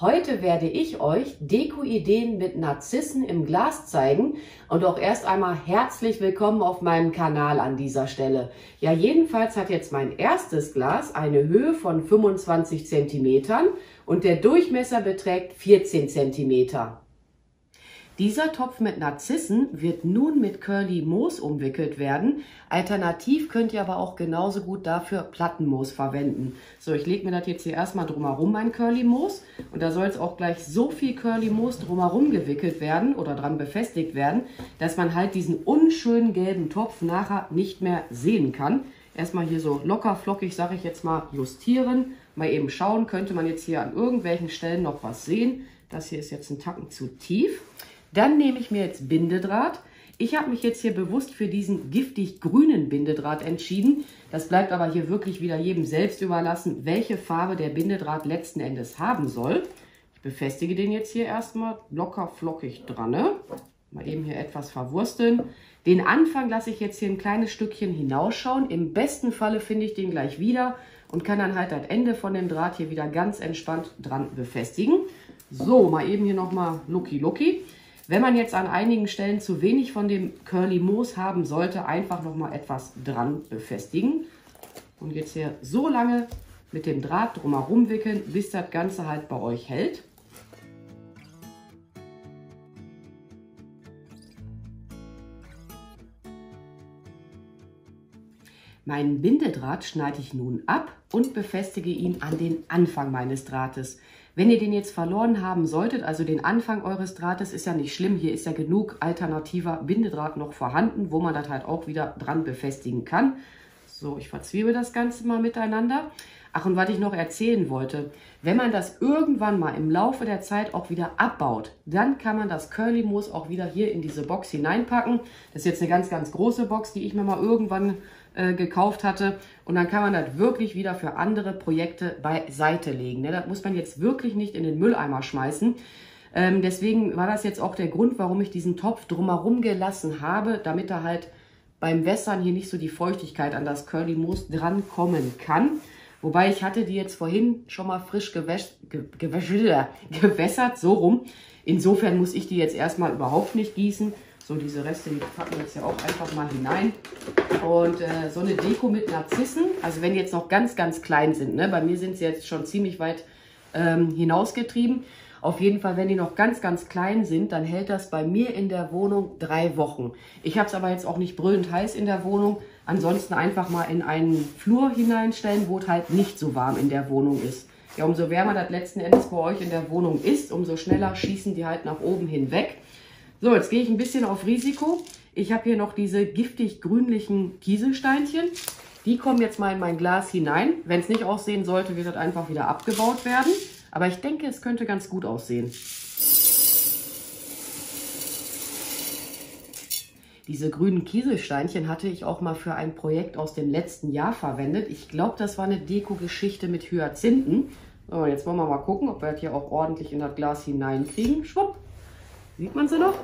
Heute werde ich euch Deko-Ideen mit Narzissen im Glas zeigen und auch erst einmal herzlich willkommen auf meinem Kanal an dieser Stelle. Ja, jedenfalls hat jetzt mein erstes Glas eine Höhe von 25 cm und der Durchmesser beträgt 14 cm. Dieser Topf mit Narzissen wird nun mit Curly Moos umwickelt werden. Alternativ könnt ihr aber auch genauso gut dafür Plattenmoos verwenden. So, ich lege mir das jetzt hier erstmal drumherum, mein Curly Moos. Und da soll es auch gleich so viel Curly Moos drumherum gewickelt werden oder dran befestigt werden, dass man halt diesen unschönen gelben Topf nachher nicht mehr sehen kann. Erstmal hier so locker flockig, sage ich jetzt mal, justieren. Mal eben schauen, könnte man jetzt hier an irgendwelchen Stellen noch was sehen. Das hier ist jetzt ein Tacken zu tief. Dann nehme ich mir jetzt Bindedraht. Ich habe mich jetzt hier bewusst für diesen giftig grünen Bindedraht entschieden. Das bleibt aber hier wirklich wieder jedem selbst überlassen, welche Farbe der Bindedraht letzten Endes haben soll. Ich befestige den jetzt hier erstmal locker flockig dran. Mal eben hier etwas verwursteln. Den Anfang lasse ich jetzt hier ein kleines Stückchen hinausschauen. Im besten Falle finde ich den gleich wieder und kann dann halt das Ende von dem Draht hier wieder ganz entspannt dran befestigen. So, mal eben hier nochmal Lucky. Wenn man jetzt an einigen Stellen zu wenig von dem Curly Moos haben sollte, einfach noch mal etwas dran befestigen. Und jetzt hier so lange mit dem Draht drumherum wickeln, bis das Ganze halt bei euch hält. Meinen Bindedraht schneide ich nun ab und befestige ihn an den Anfang meines Drahtes. Wenn ihr den jetzt verloren haben solltet, also den Anfang eures Drahtes, ist ja nicht schlimm. Hier ist ja genug alternativer Bindedraht noch vorhanden, wo man das halt auch wieder dran befestigen kann. So, ich verzwiebel das Ganze mal miteinander. Ach, und was ich noch erzählen wollte, wenn man das irgendwann mal im Laufe der Zeit auch wieder abbaut, dann kann man das Curly Moos auch wieder hier in diese Box hineinpacken. Das ist jetzt eine ganz, ganz große Box, die ich mir mal irgendwann gekauft hatte. Und dann kann man das wirklich wieder für andere Projekte beiseite legen. Das muss man jetzt wirklich nicht in den Mülleimer schmeißen. Deswegen war das jetzt auch der Grund, warum ich diesen Topf drumherum gelassen habe, damit er halt beim Wässern hier nicht so die Feuchtigkeit an das Curly Moos dran kommen kann. Wobei ich hatte die jetzt vorhin schon mal frisch gewässert, so rum. Insofern muss ich die jetzt erstmal überhaupt nicht gießen. So, diese Reste, die packen wir jetzt ja auch einfach mal hinein. Und so eine Deko mit Narzissen, also wenn die jetzt noch ganz, ganz klein sind, ne? Bei mir sind sie jetzt schon ziemlich weit hinausgetrieben. Auf jeden Fall, wenn die noch ganz, ganz klein sind, dann hält das bei mir in der Wohnung 3 Wochen. Ich habe es aber jetzt auch nicht brüllend heiß in der Wohnung. Ansonsten einfach mal in einen Flur hineinstellen, wo es halt nicht so warm in der Wohnung ist. Ja, umso wärmer das letzten Endes bei euch in der Wohnung ist, umso schneller schießen die halt nach oben hinweg. So, jetzt gehe ich ein bisschen auf Risiko. Ich habe hier noch diese giftig grünlichen Kieselsteinchen. Die kommen jetzt mal in mein Glas hinein. Wenn es nicht aussehen sollte, wird das einfach wieder abgebaut werden. Aber ich denke, es könnte ganz gut aussehen. Diese grünen Kieselsteinchen hatte ich auch mal für ein Projekt aus dem letzten Jahr verwendet. Ich glaube, das war eine Deko-Geschichte mit Hyazinthen. So, jetzt wollen wir mal gucken, ob wir das hier auch ordentlich in das Glas hineinkriegen. Schwupp. Sieht man sie noch?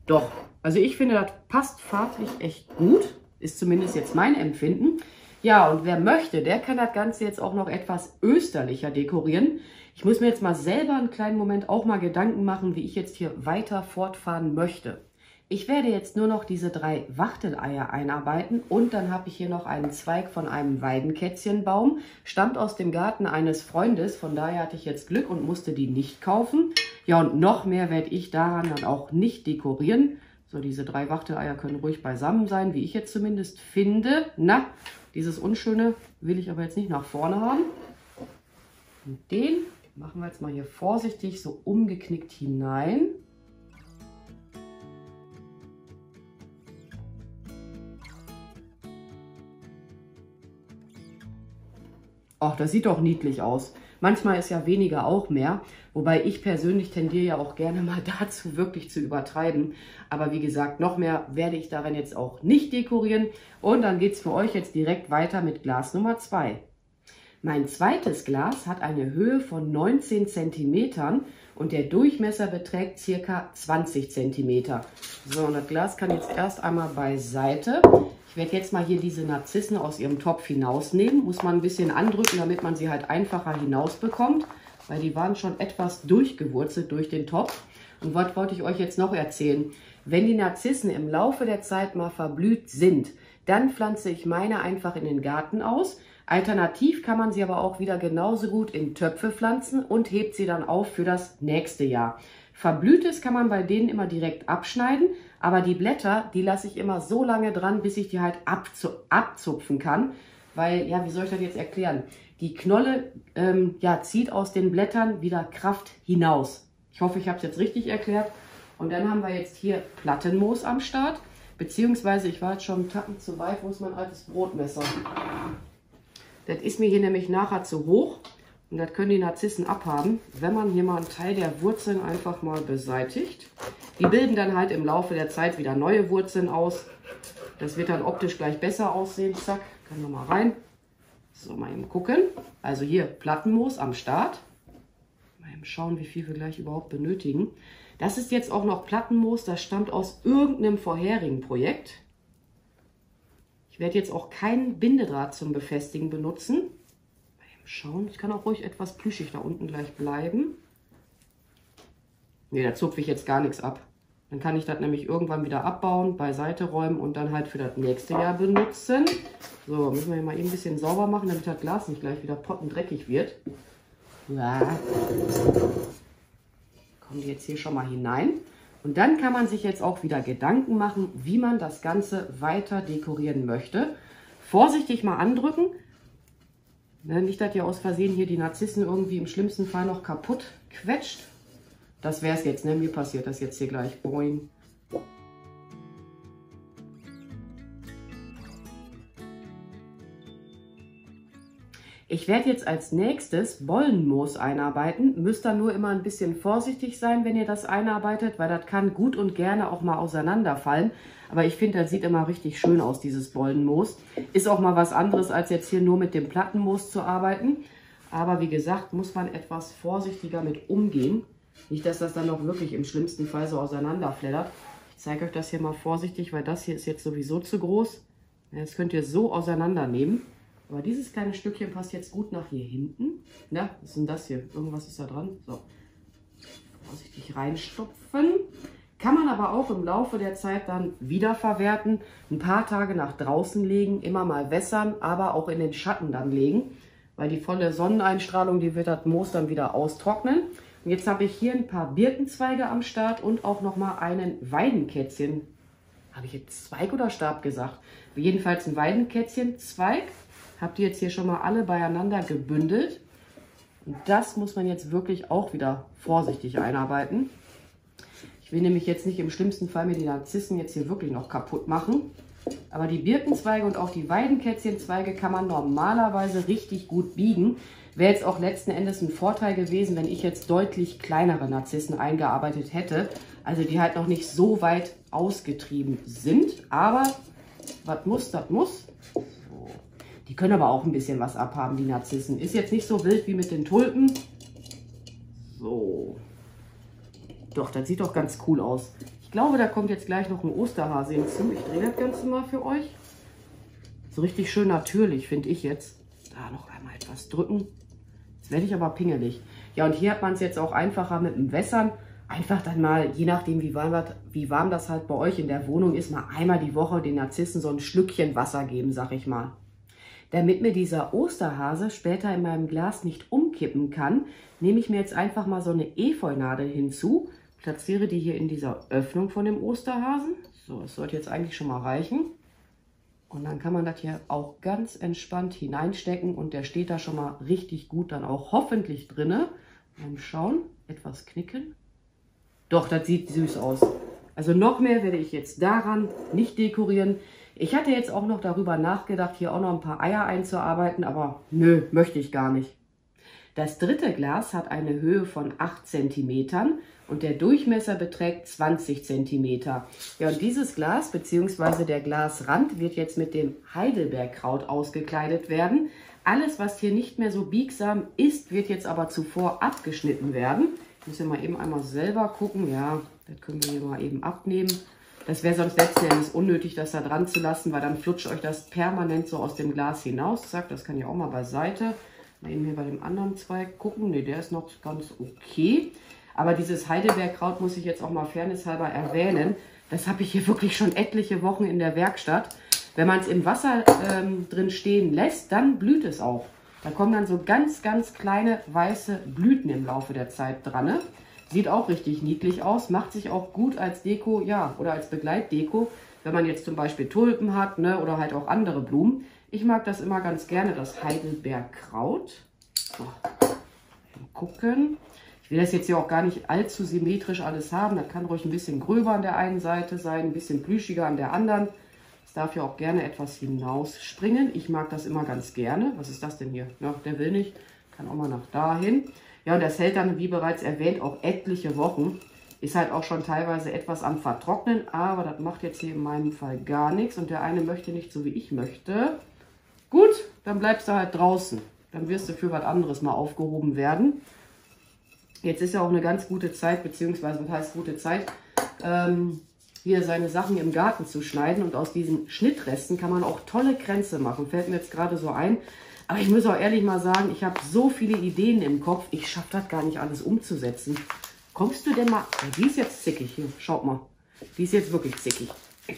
Doch. Also ich finde, das passt farblich echt gut. Ist zumindest jetzt mein Empfinden. Ja, und wer möchte, der kann das Ganze jetzt auch noch etwas österlicher dekorieren. Ich muss mir jetzt mal selber einen kleinen Moment auch mal Gedanken machen, wie ich jetzt hier weiter fortfahren möchte. Ich werde jetzt nur noch diese 3 Wachteleier einarbeiten und dann habe ich hier noch einen Zweig von einem Weidenkätzchenbaum. Stammt aus dem Garten eines Freundes, von daher hatte ich jetzt Glück und musste die nicht kaufen. Ja, und noch mehr werde ich daran dann auch nicht dekorieren. So, diese 3 Wachteleier können ruhig beisammen sein, wie ich jetzt zumindest finde. Na, dieses Unschöne will ich aber jetzt nicht nach vorne haben. Und den machen wir jetzt mal hier vorsichtig so umgeknickt hinein. Ach, das sieht doch niedlich aus. Manchmal ist ja weniger auch mehr, wobei ich persönlich tendiere ja auch gerne mal dazu, wirklich zu übertreiben. Aber wie gesagt, noch mehr werde ich darin jetzt auch nicht dekorieren. Und dann geht es für euch jetzt direkt weiter mit Glas Nummer 2. Mein zweites Glas hat eine Höhe von 19 cm und der Durchmesser beträgt ca. 20 cm. So, und das Glas kann jetzt erst einmal beiseite. Ich werde jetzt mal hier diese Narzissen aus ihrem Topf hinausnehmen. Muss man ein bisschen andrücken, damit man sie halt einfacher hinausbekommt. weil die waren schon etwas durchgewurzelt durch den Topf. Und was wollte ich euch jetzt noch erzählen? Wenn die Narzissen im Laufe der Zeit mal verblüht sind, dann pflanze ich meine einfach in den Garten aus. Alternativ kann man sie aber auch wieder genauso gut in Töpfe pflanzen und hebt sie dann auf für das nächste Jahr. Verblühtes kann man bei denen immer direkt abschneiden, aber die Blätter, die lasse ich immer so lange dran, bis ich die halt abzupfen kann. Weil, ja, wie soll ich das jetzt erklären? Die Knolle zieht aus den Blättern wieder Kraft hinaus. Ich hoffe, ich habe es jetzt richtig erklärt. Und dann haben wir jetzt hier Plattenmoos am Start. Beziehungsweise, ich war jetzt schon einen Tacken zu weit, wo ist mein altes Brotmesser? Das ist mir hier nämlich nachher zu hoch. Und das können die Narzissen abhaben, wenn man hier mal einen Teil der Wurzeln einfach mal beseitigt. Die bilden dann halt im Laufe der Zeit wieder neue Wurzeln aus. Das wird dann optisch gleich besser aussehen. Zack, können wir mal rein. So, mal eben gucken. Also hier Plattenmoos am Start. Mal eben schauen, wie viel wir gleich überhaupt benötigen. Das ist jetzt auch noch Plattenmoos, das stammt aus irgendeinem vorherigen Projekt. Ich werde jetzt auch keinen Bindedraht zum Befestigen benutzen. Mal eben schauen, ich kann auch ruhig etwas plüschig da unten gleich bleiben. Ne, da zupfe ich jetzt gar nichts ab. Dann kann ich das nämlich irgendwann wieder abbauen, beiseite räumen und dann halt für das nächste Jahr benutzen. So, müssen wir hier mal eben ein bisschen sauber machen, damit das Glas nicht gleich wieder pottendreckig wird. Ja. Kommen die jetzt hier schon mal hinein. Und dann kann man sich jetzt auch wieder Gedanken machen, wie man das Ganze weiter dekorieren möchte. Vorsichtig mal andrücken. Nicht, dass ihr aus Versehen hier die Narzissen irgendwie im schlimmsten Fall noch kaputt quetscht. Das wäre es jetzt, ne? Mir passiert das jetzt hier gleich. Boing. Ich werde jetzt als nächstes Bollenmoos einarbeiten. Müsst ihr nur immer ein bisschen vorsichtig sein, wenn ihr das einarbeitet, weil das kann gut und gerne auch mal auseinanderfallen. Aber ich finde, das sieht immer richtig schön aus, dieses Bollenmoos. Ist auch mal was anderes, als jetzt hier nur mit dem Plattenmoos zu arbeiten. Aber wie gesagt, muss man etwas vorsichtiger mit umgehen. Nicht, dass das dann noch wirklich im schlimmsten Fall so auseinanderfleddert. Ich zeige euch das hier mal vorsichtig, weil das hier ist jetzt sowieso zu groß. Das könnt ihr so auseinandernehmen. Aber dieses kleine Stückchen passt jetzt gut nach hier hinten. Na, was ist denn das hier? Irgendwas ist da dran. So, vorsichtig reinstopfen. Kann man aber auch im Laufe der Zeit dann wiederverwerten. Ein paar Tage nach draußen legen, immer mal wässern, aber auch in den Schatten dann legen. Weil die volle Sonneneinstrahlung, die wird das Moos dann wieder austrocknen. Und jetzt habe ich hier ein paar Birkenzweige am Start und auch nochmal einen Weidenkätzchen. Habe ich jetzt Zweig oder Stab gesagt? Jedenfalls ein Weidenkätzchenzweig. Habt ihr jetzt hier schon mal alle beieinander gebündelt. Und das muss man jetzt wirklich auch wieder vorsichtig einarbeiten. Ich will nämlich jetzt nicht im schlimmsten Fall mir die Narzissen jetzt hier wirklich noch kaputt machen. Aber die Birkenzweige und auch die Weidenkätzchenzweige kann man normalerweise richtig gut biegen. Wäre jetzt auch letzten Endes ein Vorteil gewesen, wenn ich jetzt deutlich kleinere Narzissen eingearbeitet hätte. Also die halt noch nicht so weit ausgetrieben sind. Aber was muss, das muss. So. Die können aber auch ein bisschen was abhaben, die Narzissen. Ist jetzt nicht so wild wie mit den Tulpen. So. Doch, das sieht doch ganz cool aus. Ich glaube, da kommt jetzt gleich noch ein Osterhase hinzu. Ich drehe das Ganze mal für euch. So richtig schön natürlich, finde ich jetzt. Da noch einmal etwas drücken. Jetzt werde ich aber pingelig. Ja, und hier hat man es jetzt auch einfacher mit dem Wässern. Einfach dann mal, je nachdem wie warm das halt bei euch in der Wohnung ist, mal einmal die Woche den Narzissen so ein Schlückchen Wasser geben, sag ich mal. Damit mir dieser Osterhase später in meinem Glas nicht umkippen kann, nehme ich mir jetzt einfach mal so eine Efeunadel hinzu. Platziere die hier in dieser Öffnung von dem Osterhasen. So, das sollte jetzt eigentlich schon mal reichen. Und dann kann man das hier auch ganz entspannt hineinstecken und der steht da schon mal richtig gut dann auch hoffentlich drinne. Mal schauen, etwas knicken. Doch, das sieht süß aus. Also noch mehr werde ich jetzt daran nicht dekorieren. Ich hatte jetzt auch noch darüber nachgedacht, hier auch noch ein paar Eier einzuarbeiten, aber nö, möchte ich gar nicht. Das dritte Glas hat eine Höhe von 8 cm und der Durchmesser beträgt 20 cm. Ja, und dieses Glas bzw. der Glasrand wird jetzt mit dem Heidelbeerkraut ausgekleidet werden. Alles, was hier nicht mehr so biegsam ist, wird jetzt aber zuvor abgeschnitten werden. Ich muss ja mal eben einmal selber gucken. Ja, das können wir hier mal eben abnehmen. Das wäre sonst letzten Endes unnötig, das da dran zu lassen, weil dann flutscht euch das permanent so aus dem Glas hinaus. Zack, das kann ja auch mal beiseite. Mal eben hier bei dem anderen Zweig gucken. Ne, der ist noch ganz okay. Aber dieses Heidelbeerkraut muss ich jetzt auch mal fairnesshalber erwähnen. Das habe ich hier wirklich schon etliche Wochen in der Werkstatt. Wenn man es im Wasser drin stehen lässt, dann blüht es auch. Da kommen dann so ganz, ganz kleine weiße Blüten im Laufe der Zeit dran. Ne? Sieht auch richtig niedlich aus, macht sich auch gut als Deko, ja, oder als Begleitdeko, wenn man jetzt zum Beispiel Tulpen hat, ne, oder halt auch andere Blumen. Ich mag das immer ganz gerne, das Heidelbeerkraut. So, mal gucken. Ich will das jetzt hier auch gar nicht allzu symmetrisch alles haben. Das kann ruhig ein bisschen gröber an der einen Seite sein, ein bisschen plüschiger an der anderen. Es darf ja auch gerne etwas hinausspringen. Ich mag das immer ganz gerne. Was ist das denn hier? Ja, der will nicht. Kann auch mal nach dahin. Ja, und das hält dann, wie bereits erwähnt, auch etliche Wochen. Ist halt auch schon teilweise etwas am Vertrocknen, aber das macht jetzt hier in meinem Fall gar nichts. Und der eine möchte nicht so, wie ich möchte. Gut, dann bleibst du halt draußen. Dann wirst du für was anderes mal aufgehoben werden. Jetzt ist ja auch eine ganz gute Zeit, beziehungsweise, was heißt gute Zeit, hier seine Sachen im Garten zu schneiden. Und aus diesen Schnittresten kann man auch tolle Kränze machen. Fällt mir jetzt gerade so ein. Aber ich muss auch ehrlich mal sagen, ich habe so viele Ideen im Kopf, ich schaffe das gar nicht alles umzusetzen. Kommst du denn mal... Die ist jetzt zickig hier, schaut mal. Die ist jetzt wirklich zickig.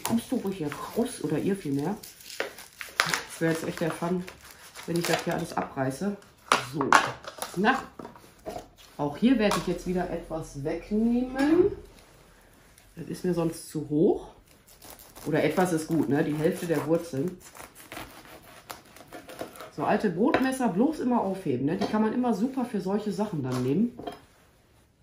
Kommst du ruhig hier raus, oder ihr vielmehr? Das wäre jetzt echt der Fun, wenn ich das hier alles abreiße. So, na. Auch hier werde ich jetzt wieder etwas wegnehmen. Das ist mir sonst zu hoch. Oder etwas ist gut, ne? Die Hälfte der Wurzeln. So alte Brotmesser bloß immer aufheben. Ne? Die kann man immer super für solche Sachen dann nehmen.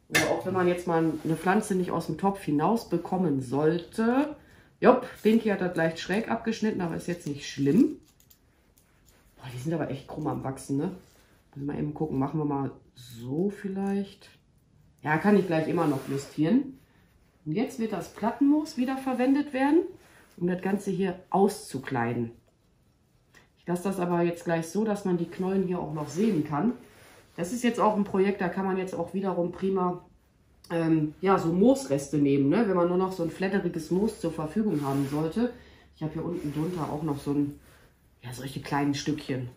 Oder auch wenn man jetzt mal eine Pflanze nicht aus dem Topf hinaus bekommen sollte. Jopp, Pinky hat das leicht schräg abgeschnitten, aber ist jetzt nicht schlimm. Boah, die sind aber echt krumm am Wachsen, ne? Müssen wir mal eben gucken, machen wir mal so vielleicht. Ja, kann ich gleich immer noch justieren. Und jetzt wird das Plattenmoos wieder verwendet werden, um das Ganze hier auszukleiden. Ich lasse das aber jetzt gleich so, dass man die Knollen hier auch noch sehen kann. Das ist jetzt auch ein Projekt, da kann man jetzt auch wiederum prima ja, so Moosreste nehmen, ne? Wenn man nur noch so ein flatteriges Moos zur Verfügung haben sollte. Ich habe hier unten drunter auch noch so ein, ja, solche kleinen Stückchen.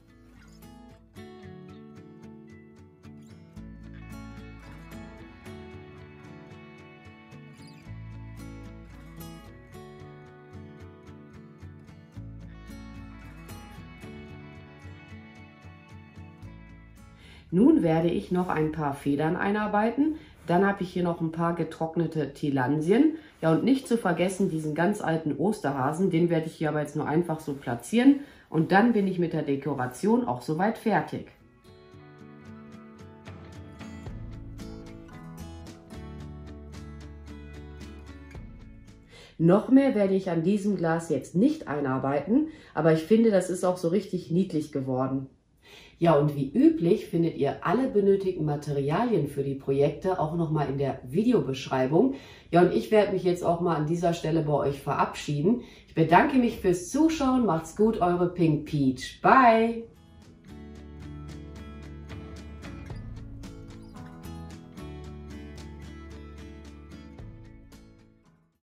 Nun werde ich noch ein paar Federn einarbeiten. Dann habe ich hier noch ein paar getrocknete Tilansien. Ja, und nicht zu vergessen diesen ganz alten Osterhasen. Den werde ich hier aber jetzt nur einfach so platzieren. Und dann bin ich mit der Dekoration auch soweit fertig. Noch mehr werde ich an diesem Glas jetzt nicht einarbeiten. Aber ich finde, das ist auch so richtig niedlich geworden. Ja, und wie üblich findet ihr alle benötigten Materialien für die Projekte auch nochmal in der Videobeschreibung. Ja, und ich werde mich jetzt auch mal an dieser Stelle bei euch verabschieden. Ich bedanke mich fürs Zuschauen. Macht's gut, eure Pink Peach. Bye!